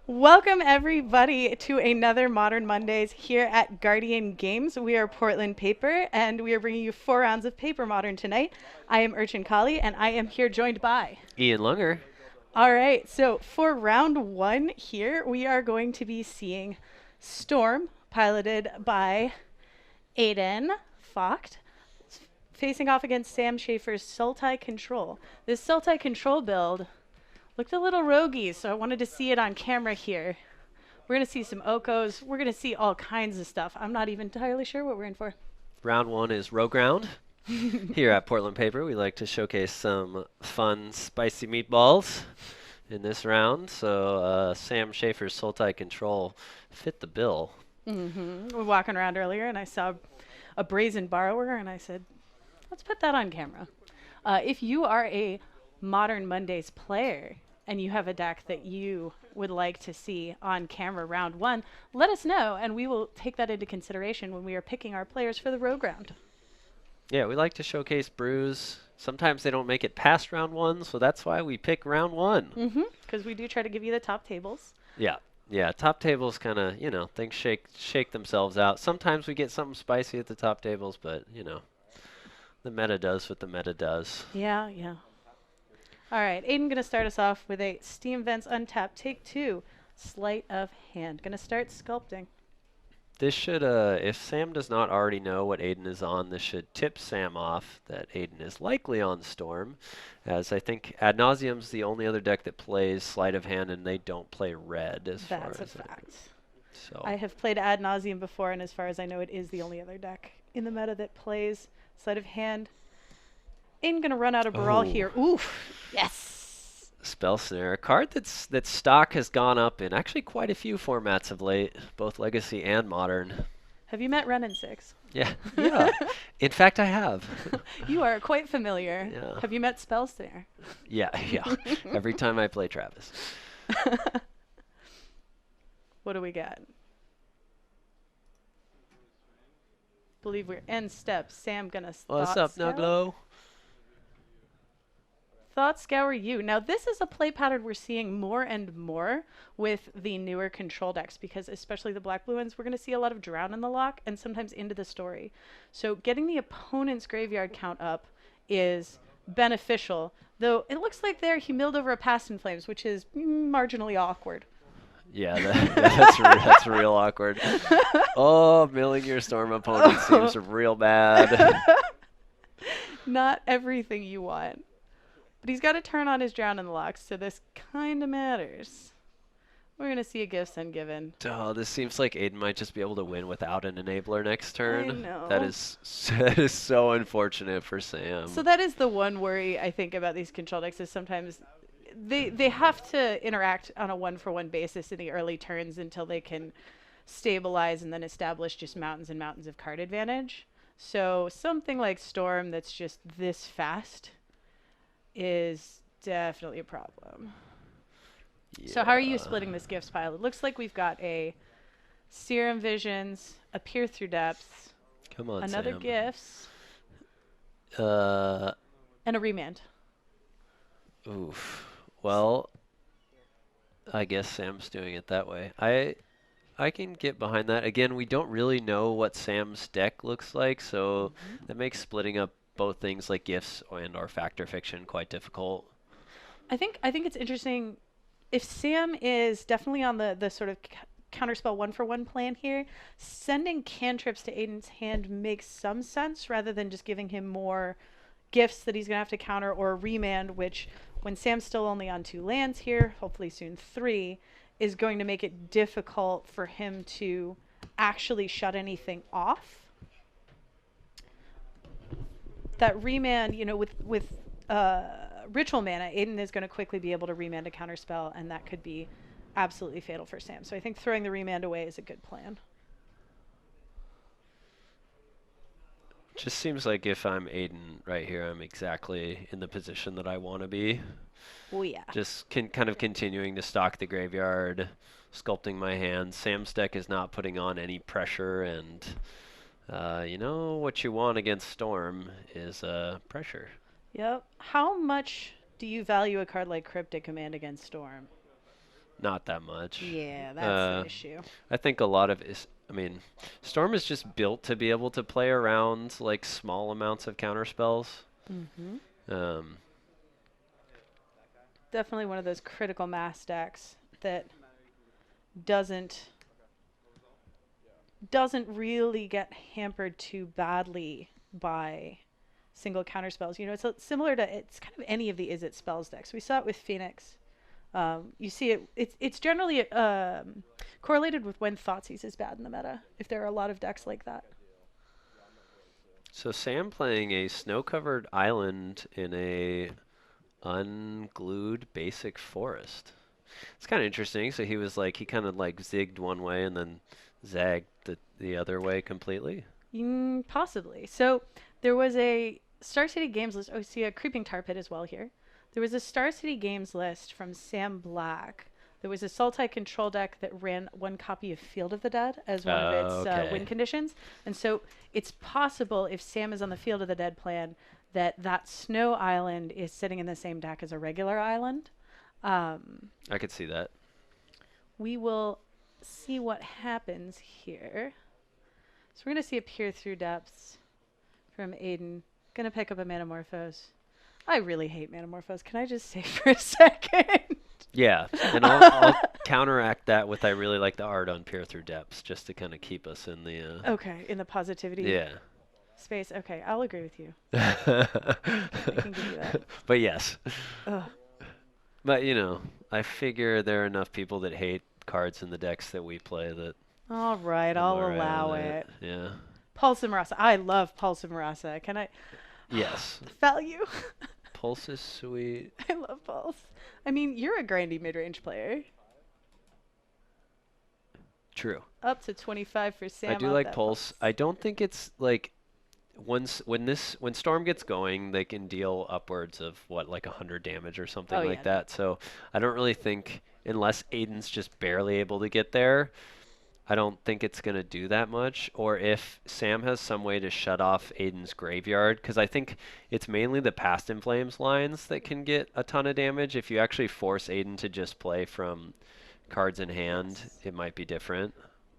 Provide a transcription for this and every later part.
Welcome, everybody, to another Modern Mondays here at Guardian Games. We are Portland Paper, and we are bringing you 4 rounds of Paper Modern tonight. I am Urchin Kali, and I am here joined by. Ian Lunger. All right, so for round one here, we are going to be seeing Storm, piloted by Aiden Focht, facing off against Sam Schaefer's Sultai Control. This Sultai Control build looked a little roguey, so I wanted to see it on camera here. We're going to see some Okos. We're going to see all kinds of stuff. I'm not even entirely sure what we're in for. Round one is Rogue Round. Here at Portland Paper, we like to showcase some fun, spicy meatballs in this round. So Sam Schaefer's Sultai Control fit the bill. We were walking around earlier, and I saw a brazen borrower, and I said, let's put that on camera. If you are a Modern Mondays player and you have a deck that you would like to see on camera round one, let us know, and we will take that into consideration when we are picking our players for the Rogue Round. Yeah, we like to showcase brews. Sometimes they don't make it past round one, so that's why we pick round one. Because we do try to give you the top tables. Yeah, top tables kind of, things shake themselves out. Sometimes we get something spicy at the top tables, but, the meta does what the meta does. Yeah. All right, Aiden going to start us off with a Steam Vents Untapped Take 2, Sleight of Hand. Going to start sculpting. This should, if Sam does not already know what Aiden is on, this should tip Sam off that Aiden is likely on Storm, as I think Ad Nauseam's the only other deck that plays Sleight of Hand, and they don't play red as far as That's a fact. So I have played Ad Nauseam before, and as far as I know, it is the only other deck in the meta that plays Sleight of Hand. Aiden going to run out of Baral here. Oof, yes. Spell Snare, a card that stock has gone up in actually quite a few formats of late, both Legacy and Modern. Have you met Ren in 6? Yeah. In fact, I have. You are quite familiar. Yeah. Have you met Spell Snare? Yeah. Every time I play Travis. What do we got? Believe we're end step. Sam gonna What's up, Nuglo? Thought Scour you. Now this is a play pattern we're seeing more and more with the newer control decks, because especially the black blue ones, we're going to see a lot of drown in the lock and sometimes into the story. So getting the opponent's graveyard count up is beneficial, though it looks like they're milled over a Past in Flames, which is marginally awkward. Yeah, that's real awkward. Oh, milling your Storm opponent seems real bad. Not everything you want. But he's got to turn on his drown in the locks, so this kind of matters. We're going to see a Gifts Ungiven. Oh, this seems like Aiden might just be able to win without an enabler next turn. I know. That is so unfortunate for Sam. So that is the one worry I think about these control decks, is sometimes they have to interact on a one-for-one basis in the early turns until they can stabilize and then establish just mountains and mountains of card advantage. So something like Storm that's just this fast is definitely a problem. Yeah. So how are you splitting this gifts pile? It looks like we've got a Serum Visions, a Peer Through Depths, come on, another Sam. Gifts, and a Remand. Oof. Well, I guess Sam's doing it that way. I can get behind that. Again, we don't really know what Sam's deck looks like, so that makes splitting up both things like gifts and or Factor Fiction quite difficult. I think it's interesting. If Sam is definitely on the sort of counterspell one-for-one plan here, sending cantrips to Aiden's hand makes some sense, rather than just giving him more gifts that he's going to have to counter, or a Remand, which, when Sam's still only on 2 lands here, hopefully soon 3, is going to make it difficult for him to actually shut anything off. That Remand, with Ritual Mana, Aiden is going to quickly be able to Remand a counterspell, and that could be absolutely fatal for Sam. So I think throwing the Remand away is a good plan. Just seems like if I'm Aiden right here, I'm exactly in the position that I want to be. Oh, yeah. Just kind of continuing to stock the graveyard, sculpting my hand. Sam's deck is not putting on any pressure, and what you want against Storm is pressure. Yep. How much do you value a card like Cryptic Command against Storm? Not that much. Yeah, that's the Uh, issue. I think a lot of is. I mean, Storm is just built to be able to play around like small amounts of counter spells. Mm-hmm. Um, Definitely one of those critical mass decks that doesn't doesn't really get hampered too badly by single counter spells. You know, similar to it's kind of any of the Izzet spells decks. We saw it with Phoenix. You see it. It's generally correlated with when Thoughtseize is bad in the meta. If there are a lot of decks like that. so Sam playing a snow-covered island in a unglued basic forest. It's kind of interesting. So he kind of like zigged one way and then zagged the other way completely. Possibly. So there was a Star City Games list. Oh, see a Creeping Tar Pit as well here. There was a Star City Games list from Sam Black. There was a Sultai control deck that ran one copy of Field of the Dead as one of its win conditions. And so it's possible if Sam is on the Field of the Dead plan that Snow Island is sitting in the same deck as a regular island. I could see that. We will see what happens here. So we're going to see a Peer Through Depths from Aiden. Going to pick up a Manamorphose. I really hate Manamorphose. Can I just say for a second? Yeah, and I'll counteract that with I really like the art on Peer Through Depths just to kind of keep us in the... Okay, in the positivity space. Okay, I'll agree with you. I can give you that. But yes. Ugh. But, you know, I figure there are enough people that hate cards in the decks that we play that... All right, I'll allow it. Yeah. Pulse and Marasa. I love Pulse and Marasa. Can I... Yes. Value. Pulse is sweet. I love Pulse. I mean, you're a grindy mid-range player. True. Up to 25 for Sam. I do like Pulse. I don't think it's like when Storm gets going, they can deal upwards of like 100 damage or something like that. So I don't really think unless Aiden's just barely able to get there, I don't think it's going to do that much. Or if Sam has some way to shut off Aiden's graveyard, because I think it's mainly the Past in Flames lines that can get a ton of damage. If you actually force Aiden to just play from cards in hand, it might be different.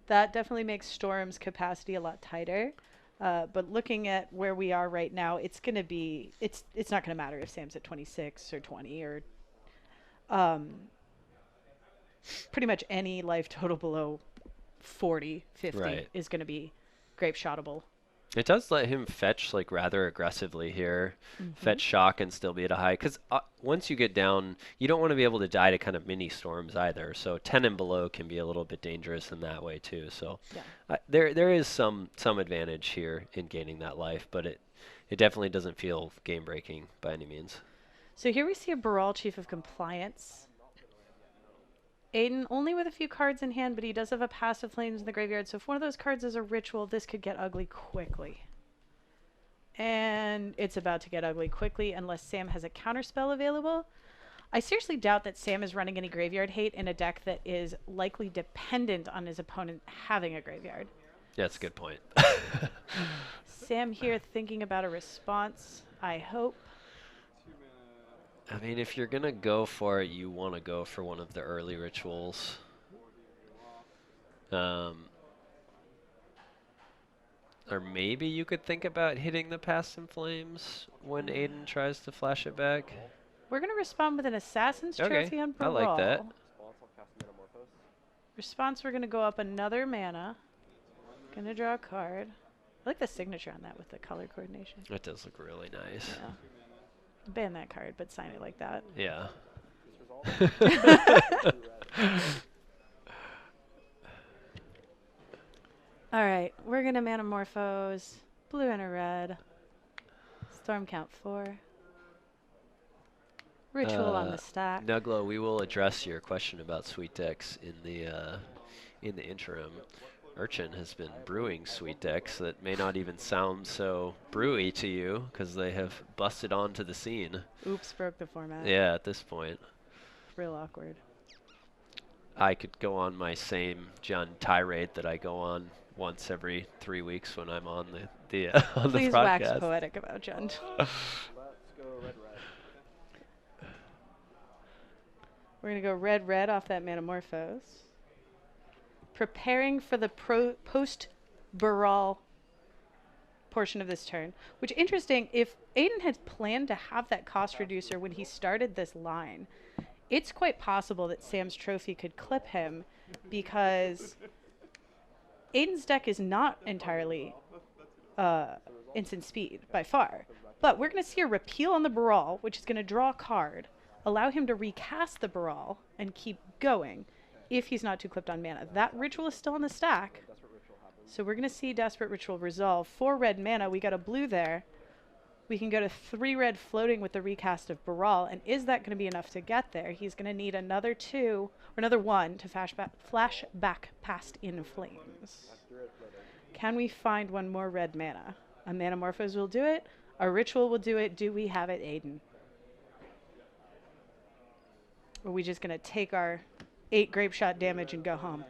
That definitely makes Storm's capacity a lot tighter. But looking at where we are right now, it's going to be, it's not going to matter if Sam's at 26 or 20 or pretty much any life total below 40, 50 is going to be grape shotable. It does let him fetch like rather aggressively here, fetch shock and still be at a high. Because once you get down, you don't want to be able to die to kind of mini storms either. So 10 and below can be a little bit dangerous in that way too. So there is some advantage here in gaining that life, but it definitely doesn't feel game breaking by any means. So here we see a Baral Chief of Compliance. Aiden only with a few cards in hand, but he does have a passive Flames in the graveyard. So if one of those cards is a ritual, this could get ugly quickly. And it's about to get ugly quickly unless Sam has a counterspell available. I seriously doubt that Sam is running any graveyard hate in a deck that is likely dependent on his opponent having a graveyard. Yeah, that's a good point. Sam here thinking about a response, I hope. I mean, if you're going to go for it, you want to go for one of the early rituals. Or maybe you could think about hitting the Past in Flames when Aiden tries to flash it back. We're going to respond with an Assassin's Trophy on Baral. I like that. Response, we're going to go up another mana. Going to draw a card. I like the signature on that with the color coordination. That does look really nice. Yeah. Ban that card, but sign it like that. Yeah. All right, we're going to Manamorphose. Blue and a red. Storm count 4. Ritual on the stack. Nuglo, we will address your question about sweet decks in the interim. Urchin has been brewing sweet decks that may not even sound so brewy to you because they have busted onto the scene. Oops, broke the format. Yeah, at this point. Real awkward. I could go on my same John tirade that I go on once every 3 weeks when I'm on the on the Please podcast. wax poetic about John. We're going to go red, red off that Manamorphose. Preparing for the post-Baral portion of this turn. Which, interesting, if Aiden had planned to have that cost reducer when he started this line, it's quite possible that Sam's trophy could clip him because Aiden's deck is not entirely instant speed by far. But we're going to see a repeal on the Baral, which is going to draw a card, allow him to recast the Baral, and keep going if he's not too clipped on mana. That ritual is still in the stack. So we're going to see Desperate Ritual resolve. 4 red mana, we got a blue there. We can go to 3 red floating with the recast of Baral, and is that going to be enough to get there? He's going to need another 2, or another 1 to flash back past In Flames. Can we find one more red mana? A Manamorphose will do it. A Ritual will do it. Do we have it, Aiden? Or are we just going to take our 8 grape shot damage and go home,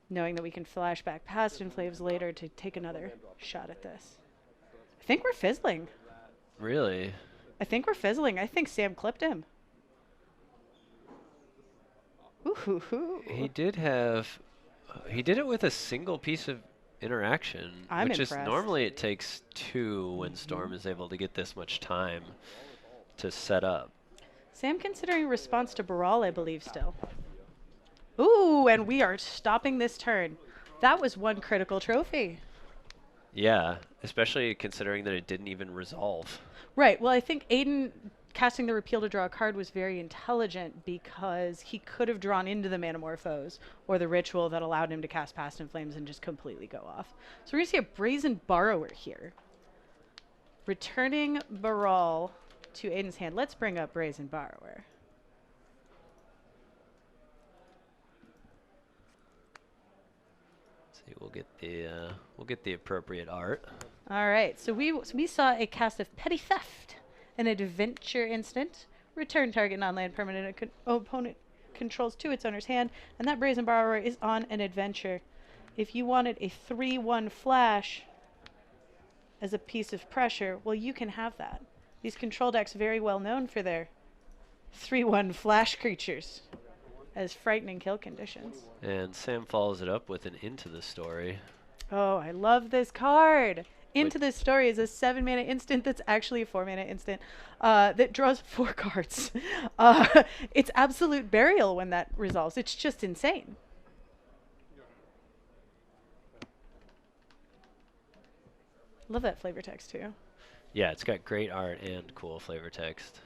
knowing that we can flash back past In Flames later to take another shot at this? I think we're fizzling. Really? I think we're fizzling. I think Sam clipped him. Ooh. He did have... he did it with a single piece of interaction, I'm which impressed. is normally it takes 2 when Storm is able to get this much time to set up. Sam considering response to Baral, I believe, still. Ooh, and we are stopping this turn. That was one critical trophy. Yeah, especially considering that it didn't even resolve. Right. Well, I think Aiden casting the repeal to draw a card was very intelligent because he could have drawn into the Manamorphose or the ritual that allowed him to cast Past in Flames and just completely go off. So we're going to see a Brazen Borrower here. Returning Baral to Aiden's hand. Let's bring up Brazen Borrower. See, we'll get the appropriate art. All right. So we saw a cast of Petty Theft, an adventure instant. Return target non-land permanent opponent controls to its owner's hand, and that Brazen Borrower is on an adventure. If you wanted a 3/1 flash as a piece of pressure, well, you can have that. These control decks very well known for their 3/1 flash creatures as frightening kill conditions. And Sam follows it up with an Into the Story. Oh, I love this card. Into the Story is a 7 mana instant that's actually a 4 mana instant that draws 4 cards. It's absolute burial when that resolves. It's just insane. Love that flavor text too. Yeah, it's got great art and cool flavor text.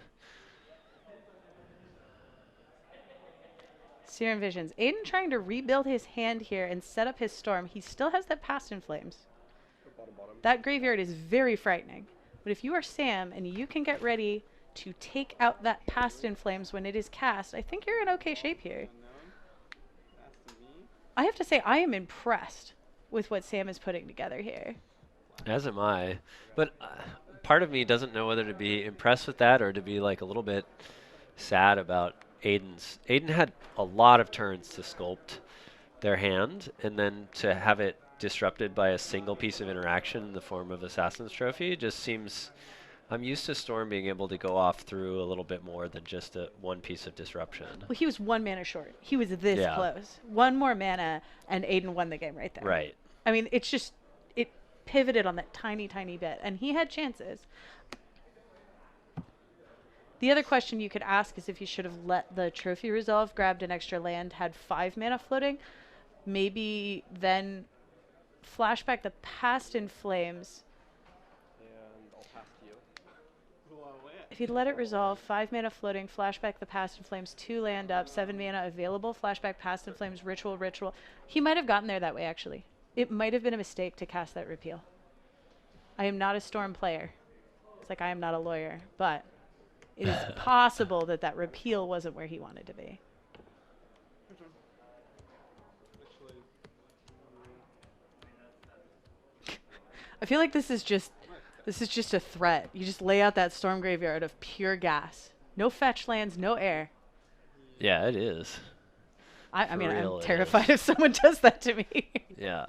Serum Visions. Aiden trying to rebuild his hand here and set up his Storm. He still has that Past in Flames. That graveyard is very frightening. But if you are Sam and you can get ready to take out that Past in Flames when it is cast, I think you're in okay shape here. I have to say, I am impressed with what Sam is putting together here. As am I. But part of me doesn't know whether to be impressed with that or to be like a little bit sad about Aiden's. Aiden had a lot of turns to sculpt their hand, and then to have it disrupted by a single piece of interaction in the form of Assassin's Trophy just seems... I'm used to Storm being able to go off through a little bit more than just one piece of disruption. Well, he was 1 mana short. He was this close. 1 more mana, and Aiden won the game right there. Right. I mean, it's just... it pivoted on that tiny, tiny bit, and he had chances. The other question you could ask is if you should have let the trophy resolve, grabbed an extra land, had 5 mana floating, maybe then flashback the Past in Flames. And I'll pass to you. If you'd let it resolve, 5 mana floating, flashback the Past in Flames, 2 land up, 7 mana available, flashback Past in Flames, ritual. He might have gotten there that way, actually. It might have been a mistake to cast that repeal. I am not a Storm player. It's like I am not a lawyer, but it is possible that that repeal wasn't where he wanted to be. I feel like this is just a threat. You just lay out that Storm graveyard of pure gas. No fetch lands, no air. Yeah, it is. I mean, I'm terrified if someone does that to me. Yeah.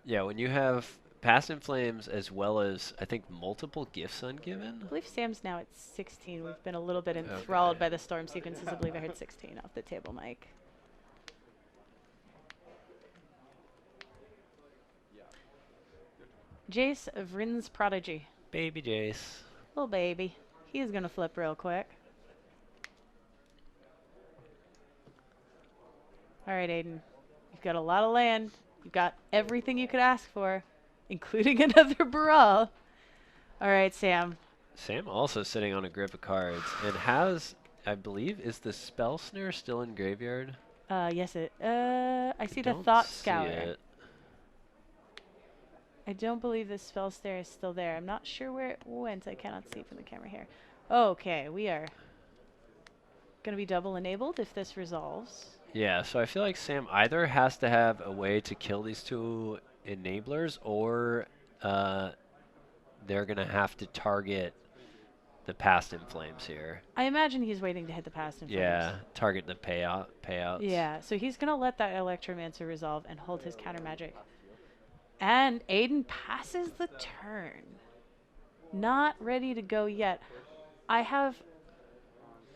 Yeah, when you have Past in Flames as well as, I think, multiple gifts ungiven. I believe Sam's now at 16. We've been a little bit enthralled by the storm sequences. I believe I heard 16 off the table mic. Jace of Rin's Prodigy. Baby Jace. Little baby. He's going to flip real quick. All right, Aiden. You've got a lot of land. You've got everything you could ask for, including another Baral. All right, Sam. Sam also sitting on a grip of cards and has, I believe, is the Spell Snare still in graveyard? Yes, I see the Don't Thought see Scour. it. I don't believe the Spell Snare is still there. I'm not sure where it went. I cannot see from the camera here. Okay, we are going to be double enabled if this resolves. Yeah, so I feel like Sam either has to have a way to kill these two enablers, or they're going to have to target the Past in Flames here. I imagine he's waiting to hit the Past in Flames. Yeah, target the payouts. Yeah, so he's going to let that Electromancer resolve and hold his counter magic. And Aiden passes the turn. Not ready to go yet. I have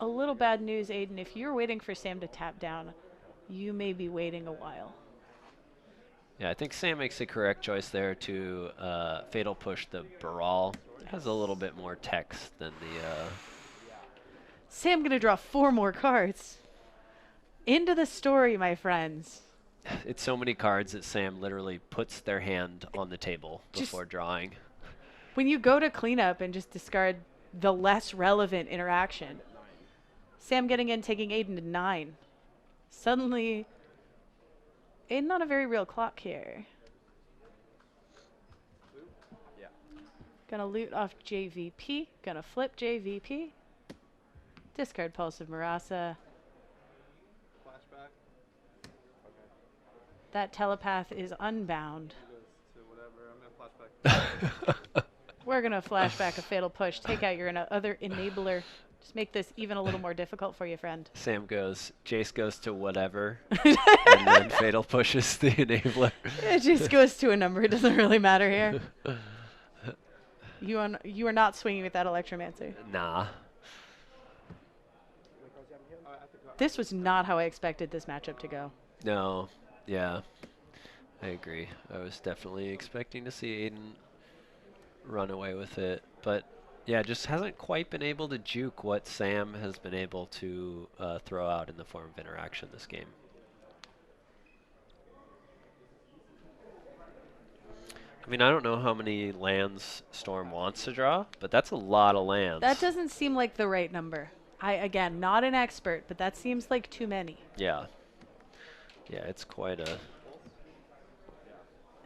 a little bad news, Aiden. If you're waiting for Sam to tap down, you may be waiting a while. Yeah, I think Sam makes the correct choice there to Fatal Push the Baral. It has a little bit more text than the... Sam going to draw 4 more cards. Into the story, my friends. It's so many cards that Sam literally puts their hand on the table before drawing. When you go to cleanup and just discard the less relevant interaction, Sam getting in, taking Aiden to 9. Suddenly, Aiden on a very real clock here. Gonna loot off JVP. Gonna flip JVP. Discard Pulse of Marasa. Flashback. Okay. That telepath is unbound. To whatever. I'm gonna flashback. We're gonna flashback a Fatal Push. Take out your other enabler. Just make this even a little more difficult for you, friend. Sam goes, Jace goes to whatever, and then Fatal pushes the enabler. It just goes to a number. It doesn't really matter here. You are not swinging with that Electromancer. Nah. This was not how I expected this matchup to go. No. Yeah. I agree. I was definitely expecting to see Aiden run away with it, but yeah, just hasn't quite been able to juke what Sam has been able to throw out in the form of interaction this game. I mean, I don't know how many lands Storm wants to draw, but that's a lot of lands. That doesn't seem like the right number. Again, not an expert, but that seems like too many. Yeah. Yeah, it's quite a...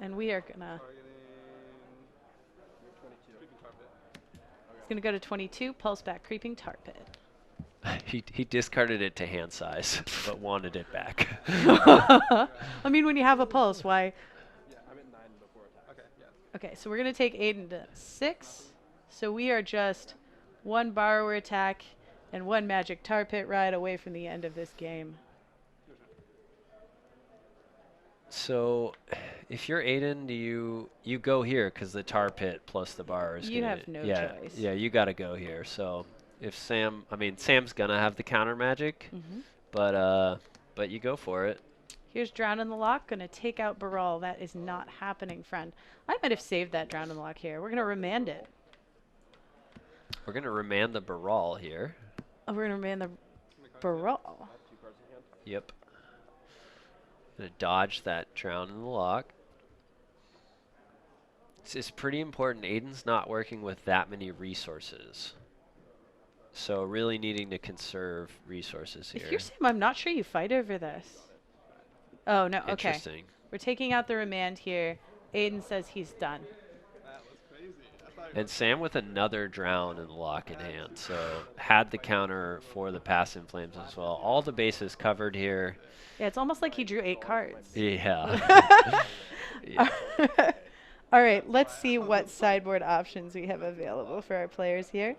And we are gonna... It's gonna go to 22, pulse back, Creeping Tar Pit. he discarded it to hand size, but wanted it back. I mean, when you have a pulse, why... Yeah, I'm at 9 before attack. Okay, yeah. Okay, so we're gonna take Aiden to 6. So we are just 1 borrower attack and 1 magic tar pit ride away from the end of this game. So, if you're Aiden, do you go here because the tar pit plus the bar is You gonna, have no choice. Yeah, you got to go here. So, if Sam's gonna have the counter magic, but you go for it. Here's Drown in the Lock, gonna take out Baral. That is not happening, friend. I might have saved that Drown in the Lock here. We're gonna remand it. We're gonna remand the Baral here. Oh, we're gonna remand the Baral. Yep. Gonna dodge that Drown in the Lock. It's pretty important. Aiden's not working with that many resources. So really needing to conserve resources here. If you're Sam, I'm not sure you fight over this. Oh, no, okay. Interesting. We're taking out the remand here. Aiden says he's done. That was crazy. I thought And Sam with another Drown in the Lock in hand. So had the counter for the Past in Flames as well. All the bases covered here. Yeah, it's almost like he drew 8 cards. Yeah. Yeah. All right, let's see what sideboard options we have available for our players here.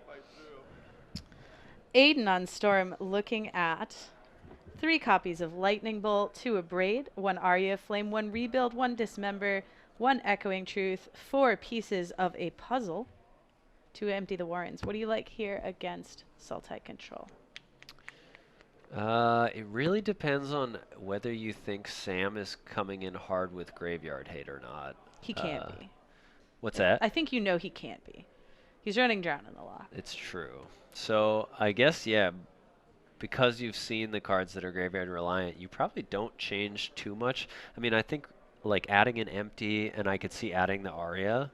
Aiden on Storm looking at 3 copies of Lightning Bolt, 2 Abrade, 1 Arya Flame, 1 Rebuild, 1 Dismember, 1 Echoing Truth, 4 pieces of a puzzle to empty the Warrens. What do you like here against Sultai control? It really depends on whether you think Sam is coming in hard with Graveyard Hate or not. He can't be. What's that? I think you know he can't be. He's running Drown in the Loch. It's true. So I guess, yeah, because you've seen the cards that are Graveyard Reliant, you probably don't change too much. I mean, I think like adding an empty, and I could see adding the Aria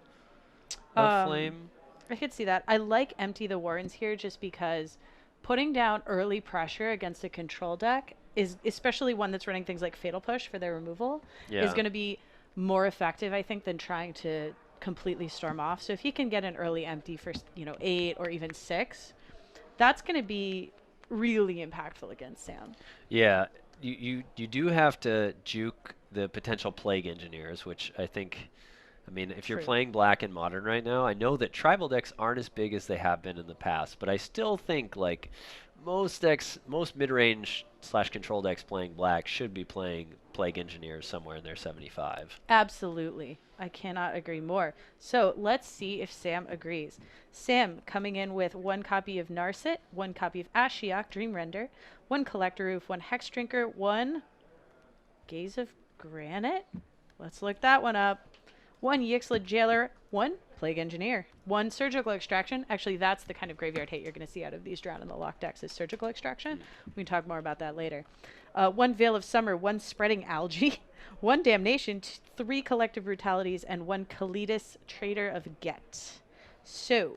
of Flame. I could see that. I like Empty the Warrens here just because putting down early pressure against a control deck is, especially one that's running things like Fatal Push for their removal, is going to be more effective, I think, than trying to completely storm off. So if he can get an early empty for, 8 or even 6, that's going to be really impactful against Sam. Yeah, you do have to juke the potential Plague Engineers, which I think, I mean, if you're playing Black in Modern right now, I know that tribal decks aren't as big as they have been in the past, but I still think like most mid-range / control decks playing Black should be playing Plague Engineers somewhere in their 75. Absolutely. I cannot agree more. So let's see if Sam agrees. Sam coming in with 1 copy of Narset, 1 copy of Ashiok Dreamrender, 1 Collector Roof, 1 Hex Drinker, 1 Gaze of Granite. Let's look that one up. 1 Yixlid Jailer, 1 Plague Engineer, 1 Surgical Extraction. Actually, that's the kind of Graveyard Hate you're going to see out of these Drown in the Loch decks is Surgical Extraction. We can talk more about that later. 1 Veil of Summer, 1 Spreading Algae, 1 Damnation, 3 Collective Brutalities, and 1 Kalidas Trader of Get. So,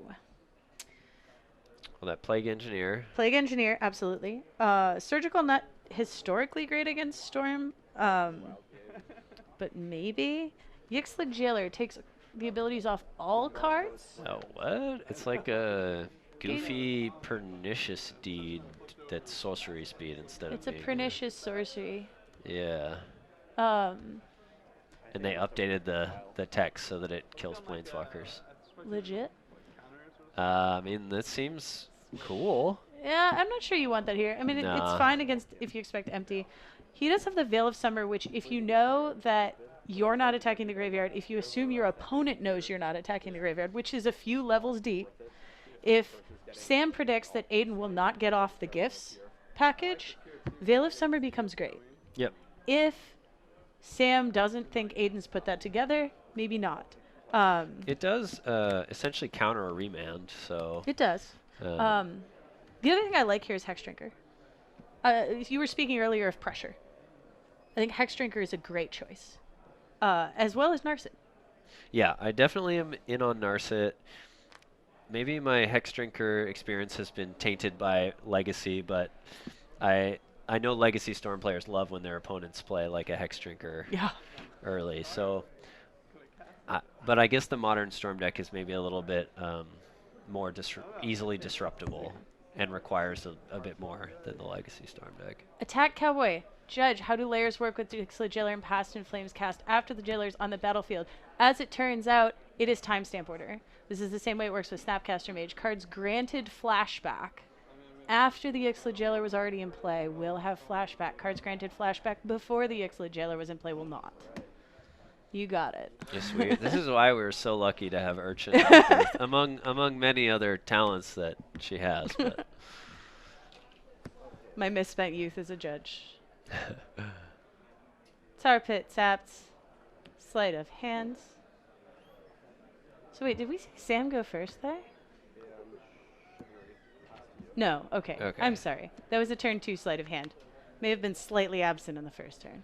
Well, that Plague Engineer. Plague Engineer, absolutely. Surgical Nut, historically great against Storm, but maybe. Yixlid Jailer takes the abilities off all cards. Oh, what? It's like a goofy Pernicious Deed that's sorcery speed instead It's of a being pernicious sorcery. Yeah. Um, And they updated the text so that it kills planeswalkers. legit. I mean, that seems cool. Yeah, I'm not sure you want that here. I mean, it's Nah. fine against if you expect empty. He does have the Veil of Summer, which if you know that you're not attacking the graveyard, if you assume your opponent knows you're not attacking the graveyard, which is a few levels deep, if Sam predicts that Aiden will not get off the gifts package, Veil of Summer becomes great. Yep. If Sam doesn't think Aiden's put that together, maybe not. It does essentially counter a remand, so. It does. The other thing I like here is Hex Drinker. You were speaking earlier of pressure. I think Hex Drinker is a great choice, as well as Narset. Yeah, I definitely am in on Narset. Maybe my Hex Drinker experience has been tainted by Legacy, but I know Legacy Storm players love when their opponents play like a Hex Drinker early. So, but I guess the modern Storm deck is maybe a little bit more easily disruptible and requires a bit more than the Legacy Storm deck. Attack Cowboy. Judge, how do layers work with Yixlid Jailer and Past in Flames cast after the Jailer is on the battlefield? As it turns out, it is timestamp order. This is the same way it works with Snapcaster Mage. Cards granted flashback after the Yixlid Jailer was already in play will have flashback. Cards granted flashback before the Yixlid Jailer was in play will not. You got it. Yes, this is why we're so lucky to have Urchin among many other talents that she has. But. My misspent youth as a judge. Tar Pit, Saps, Sleight of Hands. So wait, did we see Sam go first there? No, okay. I'm sorry. That was a turn 2 Sleight of Hand. May have been slightly absent in the first turn.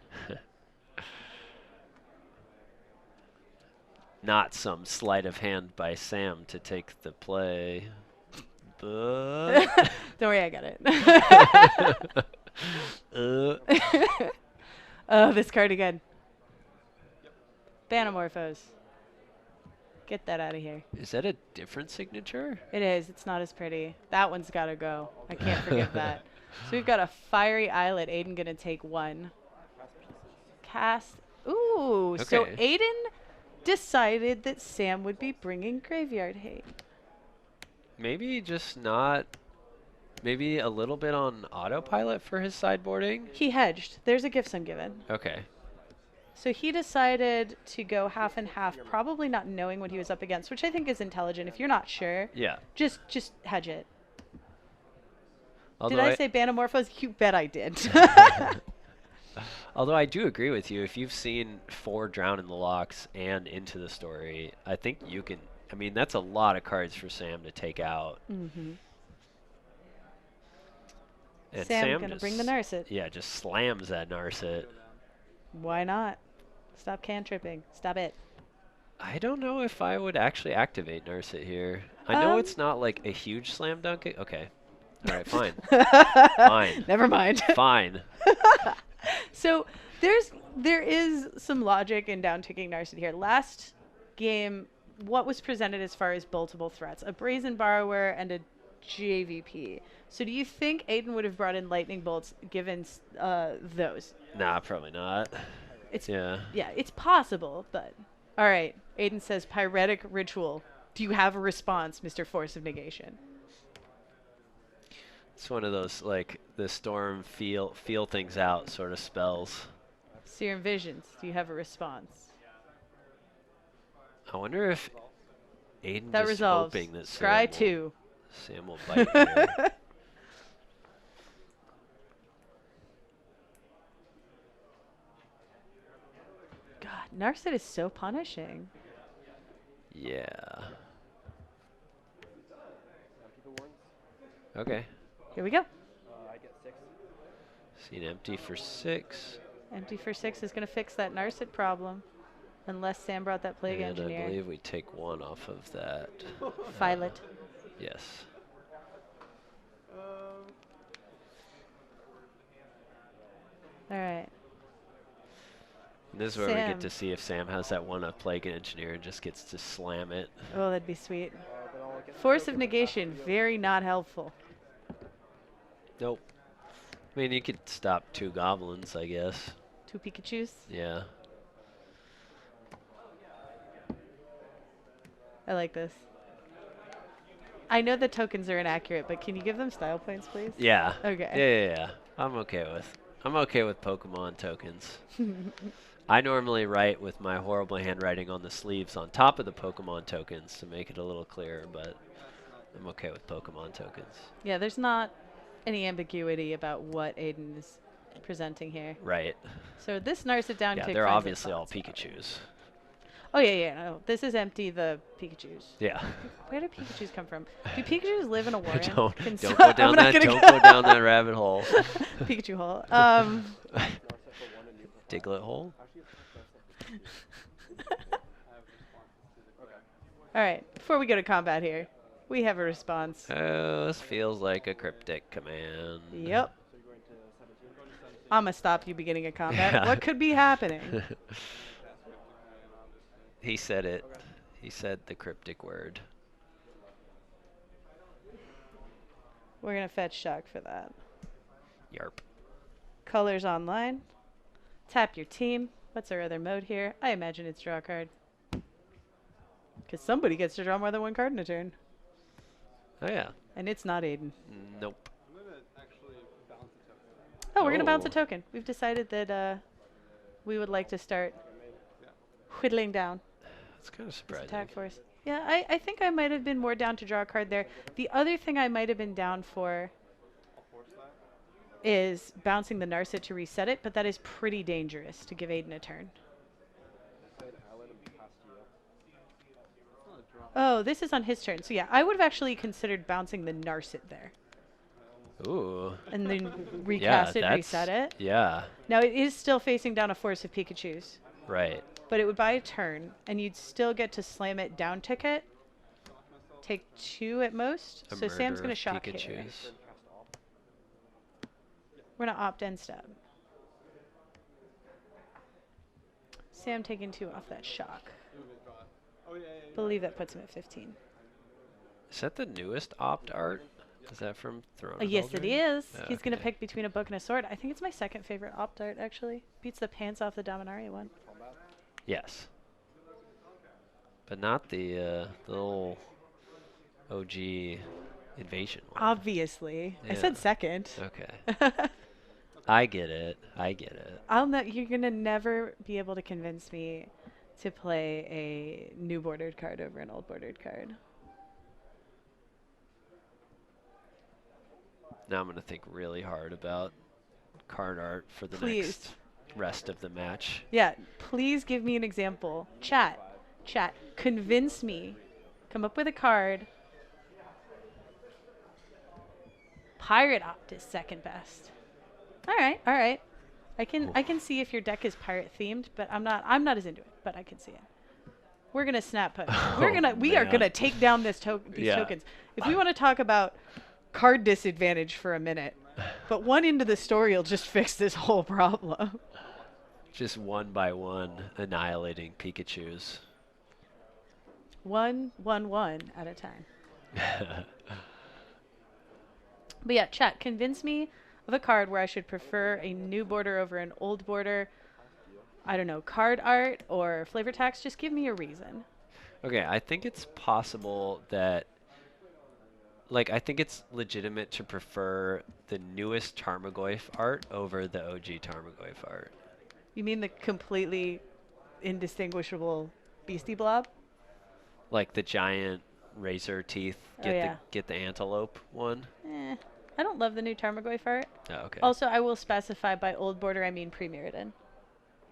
Not some sleight of hand by Sam to take the play. But Don't worry, I got it. Oh, this card again. Banamorphose. Get that out of here. Is that a different signature? It is. It's not as pretty. That one's got to go. I can't forgive that. So we've got a Fiery Islet. Aiden going to take 1. Cast. Ooh. Okay. So Aiden decided that Sam would be bringing Graveyard Hate. Maybe just not. Maybe a little bit on autopilot for his sideboarding. He hedged. There's a gift I'm given. Okay. So he decided to go half and half, probably not knowing what he was up against, which I think is intelligent. If you're not sure, Yeah. just hedge it. Although Did I say Banamorphos? You bet I did. although I do agree with you, if you've seen 4 Drown in the Locks and Into the Story, I think you can. I mean, that's a lot of cards for Sam to take out. Mm-hmm. And Sam gonna bring the Narset. Yeah, just slams that Narset. Why not? Stop cantripping. Stop it. I don't know if I would actually activate Narset here. I know Um, it's not like a huge slam dunk. Okay. All right, fine. Fine. Never mind. Fine. So there is some logic in down ticking Narset here. Last game, what was presented as far as boltable threats? A Brazen Borrower and a JVP. So do you think Aiden would have brought in lightning bolts given those? Nah, probably not. It's Yeah. yeah, it's possible, but all right. Aiden says pyretic ritual. Do you have a response, Mr. Force of Negation? It's one of those like the storm feel things out sort of spells. Serum Visions. Do you have a response? I wonder if Aiden That is resolves. hoping that Scry 2. Sam will bite here. God, Narset is so punishing. Yeah. Keep it ones. Okay. Here we go. I get 6. Scene empty for 6. Empty for 6 is going to fix that Narset problem. Unless Sam brought that Plague And I Engineer. believe we take 1 off of that. Violet. Yes. All right. And this is where we Sam. get to see if Sam has that 1 of Plague Engineer and just gets to slam it. Oh, that'd be sweet. But I'll get Force of Negation, very not helpful. Nope. I mean, you could stop 2 goblins, I guess. 2 Pikachus. Yeah. I like this. I know the tokens are inaccurate, but can you give them style points, please? Yeah. Okay. Yeah. I'm okay with Pokemon tokens. I normally write with my horrible handwriting on the sleeves on top of the Pokemon tokens to make it a little clearer, but I'm okay with Pokemon tokens. Yeah, there's not any ambiguity about what Aiden is presenting here. Right. So this Narset down Yeah, kick they're finds a obviously all spot. Pikachus. Oh, yeah. No. This is empty the Pikachus. Yeah. Where do Pikachus come from? Do Pikachus live in a warren? don't Can don't so- go I'm down not that gonna don't go down that rabbit hole. Pikachu hole. Diglett hole? All right. Before we go to combat here, we have a response. Oh, this feels like a cryptic command. Yep. I'm going to stop you beginning a combat. Yeah. What could be happening? He said it. He said the cryptic word. We're going to fetch Shock for that. Yarp. Colors online. Tap your team. What's our other mode here? I imagine it's draw a card. Because somebody gets to draw more than 1 card in a turn. Oh, yeah. And it's not Aiden. Nope. I'm going to actually bounce a token. Oh, we're going to bounce a Oh. token. We've decided that we would like to start whittling down That's kind of this surprising. attack force. Yeah, I think I might have been more down to draw a card there. The other thing I might have been down for I'll force that. is bouncing the Narset to reset it, but that is pretty dangerous to give Aiden a turn. Played Alan and passed you up. It's not a draw. Oh, this is on his turn. So yeah, I would have actually considered bouncing the Narset there. Ooh. And then Yeah, recast it, that's, reset it. Yeah, Now it is still facing down a force of Pikachus, right. but it would buy a turn, and you'd still get to slam it down ticket. Take 2 at most. A So Sam's murder going to of shock here. Pikachus. We're going to opt end step. Sam taking 2 off that shock. Oh, yeah. Believe that puts him at 15. Is that the newest opt art? Is that from Throne? of Yes, it Eldraine? is. He's going to Okay. pick between a book and a sword. I think it's my second favorite opt art, actually. Beats the pants off the Dominaria one. Yes. But not the little OG invasion one. Obviously. I Yeah. said second. Okay. That's I get it. I get it. You're gonna never be able to convince me to play a new bordered card over an old bordered card. Now I'm gonna think really hard about card art for the Please. next rest of the match. Yeah, please give me an example. Chat, convince me. Come up with a card. Pirate Opt is second best. All right. I can see if your deck is pirate themed, but I'm not as into it, but I can see it. We're gonna snap push. We are gonna take down these tokens. If we want to talk about card disadvantage for a minute, but one end of the story will just fix this whole problem. Just one by one annihilating Pikachus. One at a time. But yeah, chat, convince me of a card where I should prefer a new border over an old border. I don't know, card art or flavor text. Just give me a reason. Okay, I think it's possible that, like, I think it's legitimate to prefer the newest Tarmogoyf art over the OG Tarmogoyf art. You mean the completely indistinguishable beastie blob? Like the giant razor teeth, get the antelope one. I don't love the new Tarmogoyf art. Oh, okay. Also, I will specify by old border I mean pre-Mirrodin,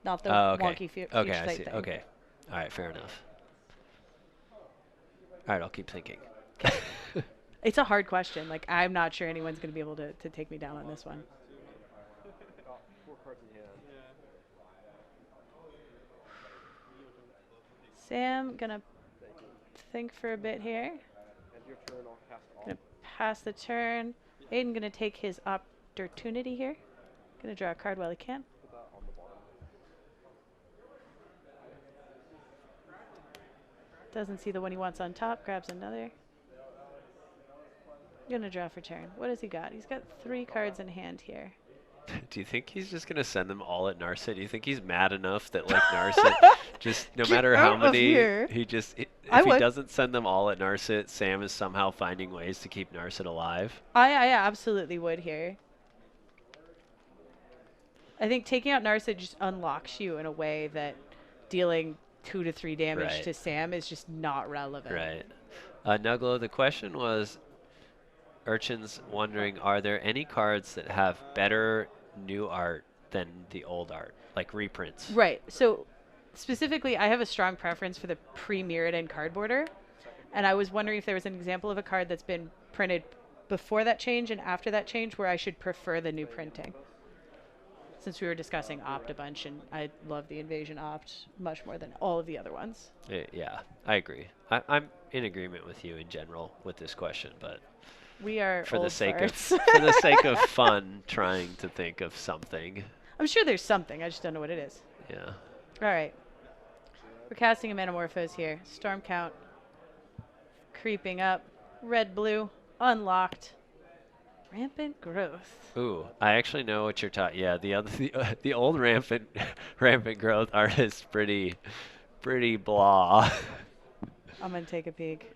not the wonky future okay, I type see. thing. Okay. All right, fair enough. All right, I'll keep thinking. It's a hard question. Like, I'm not sure anyone's going to be able to take me down on this one. Got 4 cards in hand. Sam, gonna think for a bit here. And your turn, I'll cast all. Gonna pass the turn. Aiden gonna take his opportunity here. Gonna draw a card while he can. Put that on the bottom. Doesn't see the one he wants on top. Grabs another. Gonna draw for turn. What has he got? He's got 3 cards in hand here. Do you think he's just gonna send them all at Narset? Do you think he's mad enough that like Narset just no Get matter how out of many here. he just if I he would. doesn't send them all at Narset, Sam is somehow finding ways to keep Narset alive? I absolutely would here. I think taking out Narset just unlocks you in a way that dealing 2 to 3 damage Right. to Sam is just not relevant. Right. Nuglo, the question was, Urchin's wondering, are there any cards that have better new art than the old art, like reprints? Right. So specifically, I have a strong preference for the pre-Mirrodin card border, and I was wondering if there was an example of a card that's been printed before that change and after that change where I should prefer the new printing. Since we were discussing Opt a bunch, and I love the Invasion Opt much more than all of the other ones. Yeah, I agree. I'm in agreement with you in general with this question, but We are for old the sake farts. of for the sake of fun, trying to think of something. I'm sure there's something. I just don't know what it is. Yeah. All right. We're casting a Metamorphose here. Storm count. Creeping up. Red, blue. Unlocked. Rampant growth. Ooh, I actually know what you're talking. Yeah, the old rampant growth art is pretty blah. I'm going to take a peek.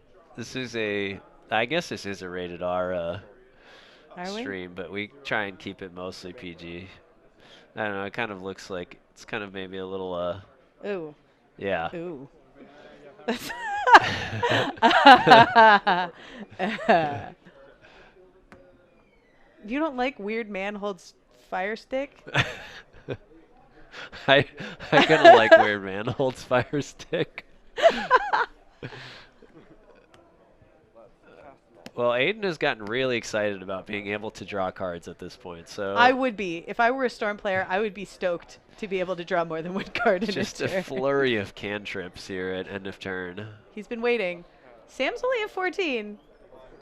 I guess this is a rated R Are we? stream, but we try and keep it mostly PG. I don't know. It kind of looks like it's kind of maybe a little Ooh. yeah. Ooh. You don't like weird man holds fire stick? I kind of like Weird Man holds fire stick. Well, Aiden has gotten really excited about being able to draw cards at this point. So I would be. If I were a Storm player, I would be stoked to be able to draw more than one card in just a a turn. flurry of cantrips here at end of turn. He's been waiting. Sam's only at 14.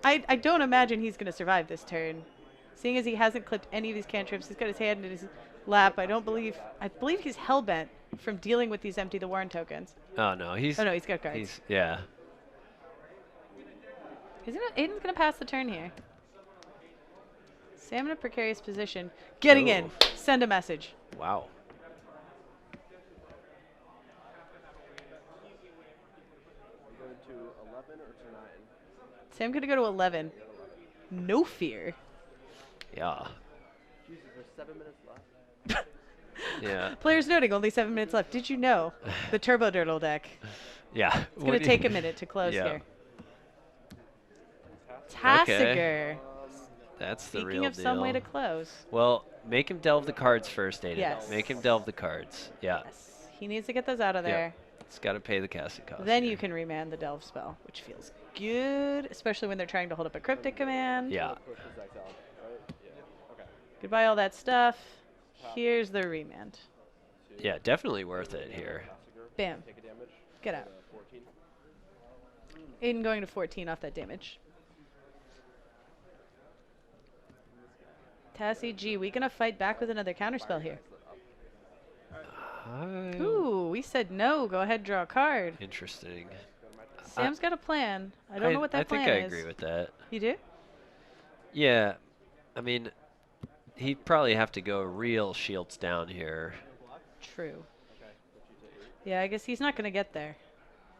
I don't imagine he's going to survive this turn. Seeing as he hasn't clipped any of these cantrips, he's got his hand in his lap. I believe he's hellbent from dealing with these Empty the Warren tokens. Oh no, he's Got cards. yeah. Aiden's going to pass the turn here. Sam in a precarious position. Getting in. Ooh. Send a message. Wow. Going to 11 or to 9? Sam going to go to 11. No fear. Yeah. Jesus, there's 7 minutes left. Yeah. Players noting only 7 minutes left. Did you know the Turbo Dirtle deck? Yeah. It's going to take a minute to close Yeah. here. Fantastic. Tassiger. That's the Speaking real of some way to deal. close. Well, make him delve the cards first, Aiden. Yes. Make him delve the cards. Yeah. Yes. He needs to get those out of Yep. there. It's got to pay the casting cost. Then here. you can remand the Delve spell, which feels good, especially when they're trying to hold up a Cryptic command. Yeah. Push the dice out, right? Yeah. Okay. Goodbye all that stuff. Here's the remand. Yeah, definitely worth it here. Tassiger, Bam. take a damage. Get out. 14. Aiden going to 14 off that damage. Tassie G, we gonna fight back with another counterspell here. Ooh, we said no. Go ahead, draw a card. Interesting. Sam's got a plan. I don't know what that plan is. I think I agree with that. You do? Yeah. I mean, he'd probably have to go real shields down here. True. Yeah, I guess he's not gonna get there.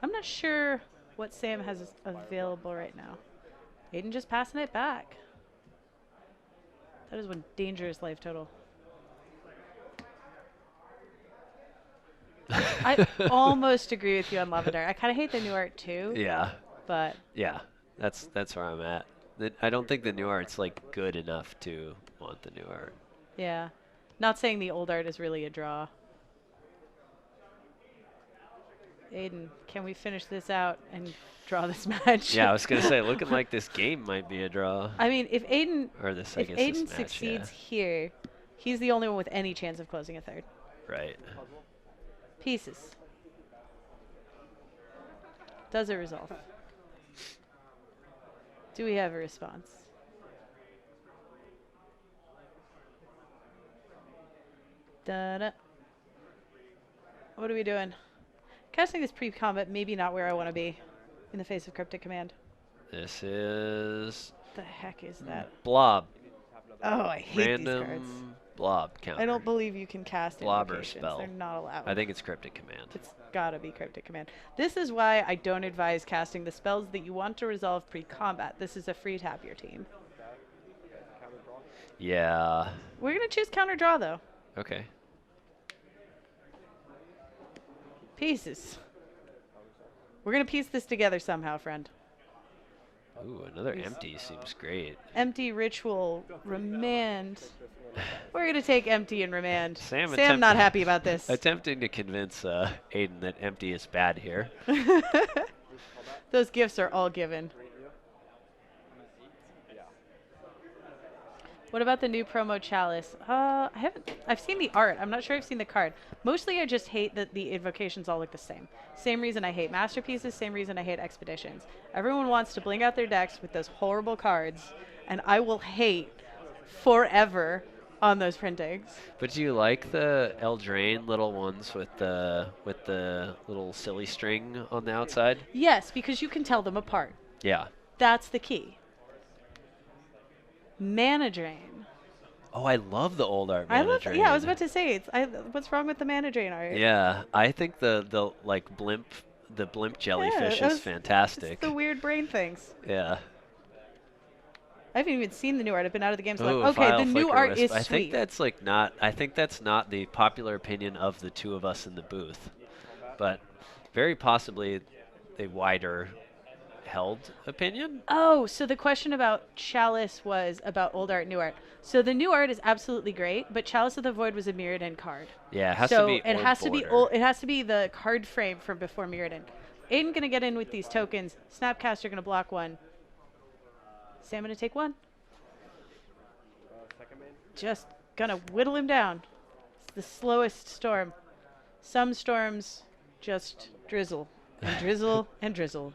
I'm not sure what Sam has available right now. Aiden just passing it back. That is one dangerous life total. I almost agree with you on Lavender. I kind of hate the new art too. Yeah. But Yeah. That's where I'm at. I don't think the new art's like good enough to want the new art. yeah, not saying the old art is really a draw. Aiden, can we finish this out and draw this match? Yeah, I was gonna say, looking like this game might be a draw. I mean, if Aiden Or this, I if guess Aiden this match, succeeds here, he's the only one with any chance of closing a third. yeah. Right. Pieces. Does it resolve? Do we have a response? Da-da. What are we doing? Casting this pre-combat, maybe not where I want to be in the face of Cryptic Command. This is The heck is that? blob. Oh, I hate these cards. Random blob counter. I don't believe you can cast Blobber invocations. spell. They're not allowed. I think it's Cryptic Command. It's gotta be Cryptic Command. This is why I don't advise casting the spells that you want to resolve pre-combat. This is a free tap your team. Counter draw. Yeah. We're gonna choose counter draw though. Okay. Pieces. We're gonna piece this together somehow, friend. Ooh, another empty seems great. Empty ritual remand. We're gonna take empty and remand. Sam not attempted- happy about this. Attempting to convince Aiden that empty is bad here. Those gifts are all given. Yeah. What about the new promo chalice? I've seen the art. I'm not sure I've seen the card. Mostly I just hate that the invocations all look the same. Same reason I hate masterpieces, same reason I hate expeditions. Everyone wants to bling out their decks with those horrible cards, and I will hate forever on those printings. But do you like the Eldraine little ones with the little silly string on the outside? Yes, because you can tell them apart. Yeah. That's the key. Mana drain. Oh, I love the old art I mana love. drain. Yeah, I was about to say what's wrong with the mana drain art? Yeah, I think the like blimp jellyfish that is was- fantastic. It's the weird brain things. Yeah. I haven't even seen the new art. I've been out of the game, so Ooh, like, okay, Vile the new Flicker art Wisp. is I think sweet. that's like not. I think that's not the popular opinion of the two of us in the booth, but very possibly a wider held opinion. Oh, so the question about Chalice was about old art, new art. So the new art is absolutely great, but Chalice of the Void was a Mirrodin card. Yeah, it has so to be. it Orb has to be border. old. It has to be the card frame from before Mirrodin. Aiden gonna get in with these tokens. Snapcaster gonna block one. Sam gonna take one. Second main. Just gonna whittle him down. It's the slowest storm. Some storms just drizzle and drizzle and drizzle.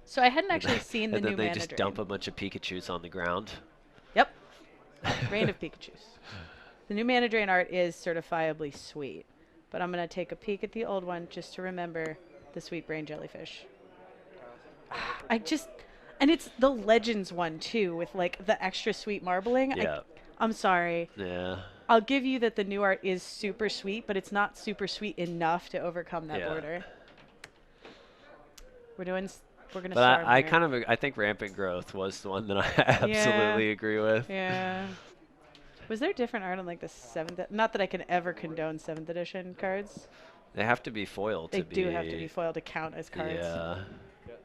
So I hadn't actually seen the and new then they mana just drain. dump a bunch of Pikachus on the ground. Yep. Rain of Pikachus. The new mana drain art is certifiably sweet, but I'm gonna take a peek at the old one just to remember the sweet brain jellyfish. And it's the Legends one too, with like the extra sweet marbling. Yeah. I'm sorry. Yeah. I'll give you that the new art is super sweet, but it's not super sweet enough to overcome that Yeah. border. We're gonna But storm I here. I think Rampant Growth was the one that I absolutely agree with. Yeah. Was there different art on like the 7th? Not that I can ever condone 7th edition cards. They have to be foiled They to be. do have to be foiled to count as cards. Yeah. Get,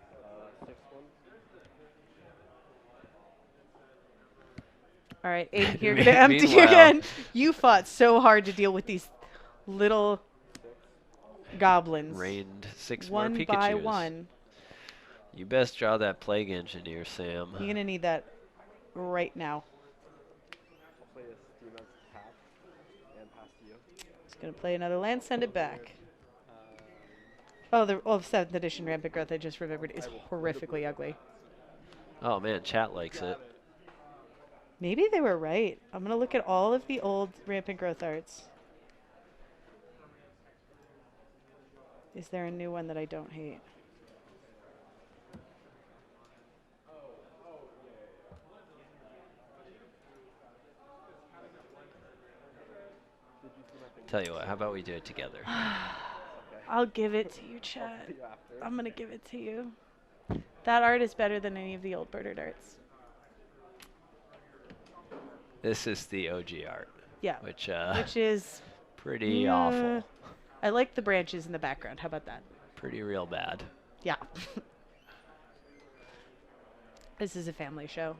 6th one. All right, Aiden, you're gonna empty Meanwhile- again. You fought so hard to deal with these little goblins. Rained 6 more One Pikachus. by one. You best draw that Plague Engineer, Sam. You're gonna need that right now. I'll play a Steam as tap and pass to you. Just gonna play another land, send it back. Oh, the 7th edition Rampant Growth I just remembered is horrifically ugly. Oh man, chat likes it. Maybe they were right. I'm gonna look at all of the old Rampant Growth arts. Is there a new one that I don't hate? Tell you what, how about we do it together? I'll give it to you, chat. See you after. I'm gonna give it to you. That art is better than any of the old Birdard arts. This is the OG art, Yeah, which which is pretty awful. I like the branches in the background. How about that? Pretty real bad. Yeah. This is a family show.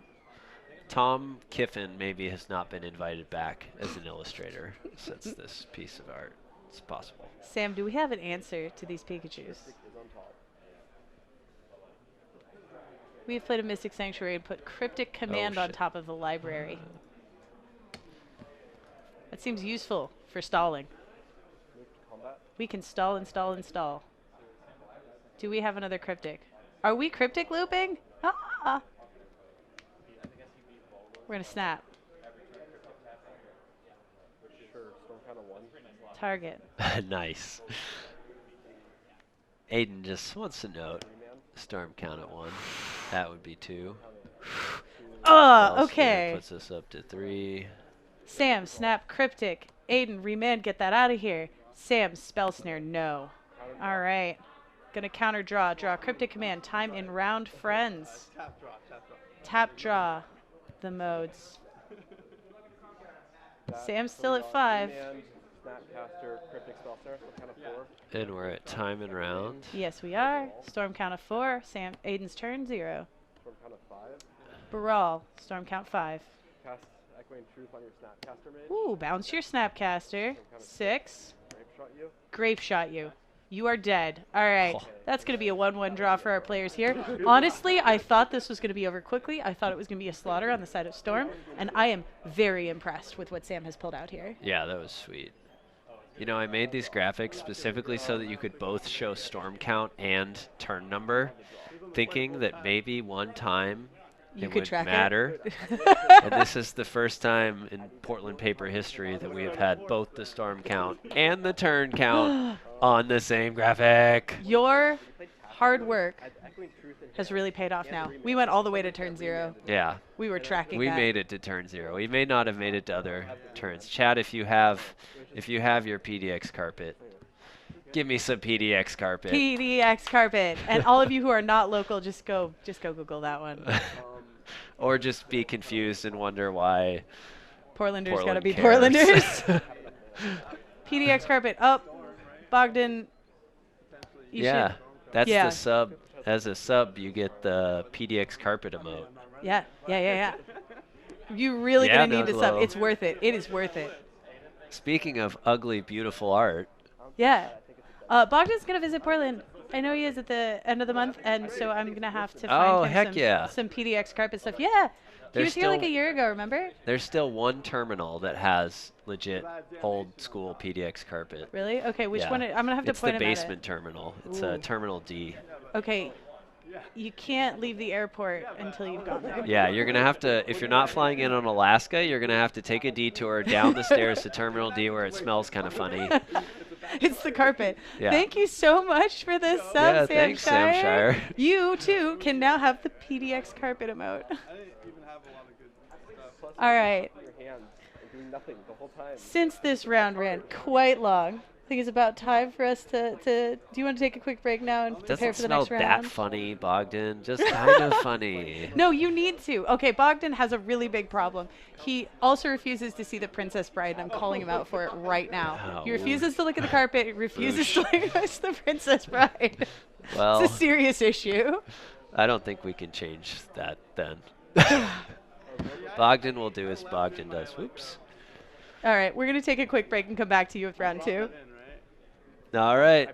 Tom Kiffin maybe has not been invited back as an illustrator since this piece of art. It's possible. Sam, do we have an answer to these Pikachus? Is on top. We've played a Mystic Sanctuary and put Cryptic Command on shit. top of the library. That seems useful for stalling. Move to combat. We can stall, install, install. Do we have another Cryptic? Are we Cryptic looping? Ah! We're gonna snap. Sure, Storm kind of 1. Target. Nice. Aiden just wants to note 3-man. storm count at 1. That would be 2. Oh, Spell Snare okay. Puts us up to 3. Sam, snap, Cryptic. Aiden, remand, get that out of here. Sam, spell snare, no. All right. Gonna counter draw. Draw Cryptic Command. Time in round, friends. Tap draw, tap draw. Tap draw. The modes. That, Sam's so still we at got 5. 3-man, Snapcaster, Cryptic Spellsnare, so kind of 4. And we're at time and round. Yes, we are. Storm count of 4. Sam, Aiden's turn 0. Storm kind of 5. Baral. Storm count 5. Cast Echoing Truth on your Snapcaster mage. Ooh, bounce your Snapcaster. 6. Grape shot you. Grape shot you. You are dead. All right. Oh. That's going to be a 1-1 draw for our players here. Honestly, I thought this was going to be over quickly. I thought it was going to be a slaughter on the side of Storm. And I am very impressed with what Sam has pulled out here. Yeah, that was sweet. You know, I made these graphics specifically so that you could both show storm count and turn number, thinking that maybe one time You it could would track it. matter. And this is the first time in Portland paper history that we have had both the storm count and the turn count on the same graphic. Your hard work Echoing Truth in has really paid off now. We went all the way to turn 0. Yeah, We were tracking we that. made it to turn 0. We may not have made it to other turns. Chad, if you have your PDX carpet, give me some PDX carpet. PDX carpet. And all of you who are not local, just go Google that one. Or just be confused and wonder why Portlanders Portland gotta be cares. Portlanders. PDX carpet up. Bogdan. You Yeah, should- that's yeah. the sub. As a sub, you get the PDX carpet emote. Yeah. You really Yeah, gonna need to sub. Nuglo. It's worth it. It is worth it. Speaking of ugly, beautiful art, Yeah. Bogdan's gonna visit Portland. I know he is at the end of the month, and so I'm gonna have to find Oh, him heck yeah. some PDX carpet stuff. Yeah. He There's was here like still- a year ago, remember? there's still one terminal that has legit old school PDX carpet. Really? Okay, which Yeah. one? I'm gonna have to It's point the him at basement terminal. It's Ooh. Terminal D. it. Okay. You can't leave the airport until you've gone there. Yeah, you're gonna have to. If you're not flying in on Alaska, you're gonna have to take a detour down the stairs to Terminal D, where it smells kind of funny. It's the carpet. Yeah. Thank you so much for this sub, Yeah, Sam thanks, Sam Shire. You, too, can now have the PDX carpet emote. All right. your hands and doing nothing the whole time. Since this round ran quite long, I think it's about time for us to. Do you want to take a quick break now and prepare Doesn't for the smell next that round? funny, Bogdan. Just kind of funny. No, you need to. Okay, Bogdan has a really big problem. He also refuses to see the Princess Bride, and I'm calling him out for it right now. He Oh. refuses to look at the carpet. He refuses to Boosh. look at the Princess Bride. Well, It's a serious issue. I don't think we can change that then. Bogdan will do as Bogdan does. Whoops. All right, we're going to take a quick break and come back to you with round 2. All right.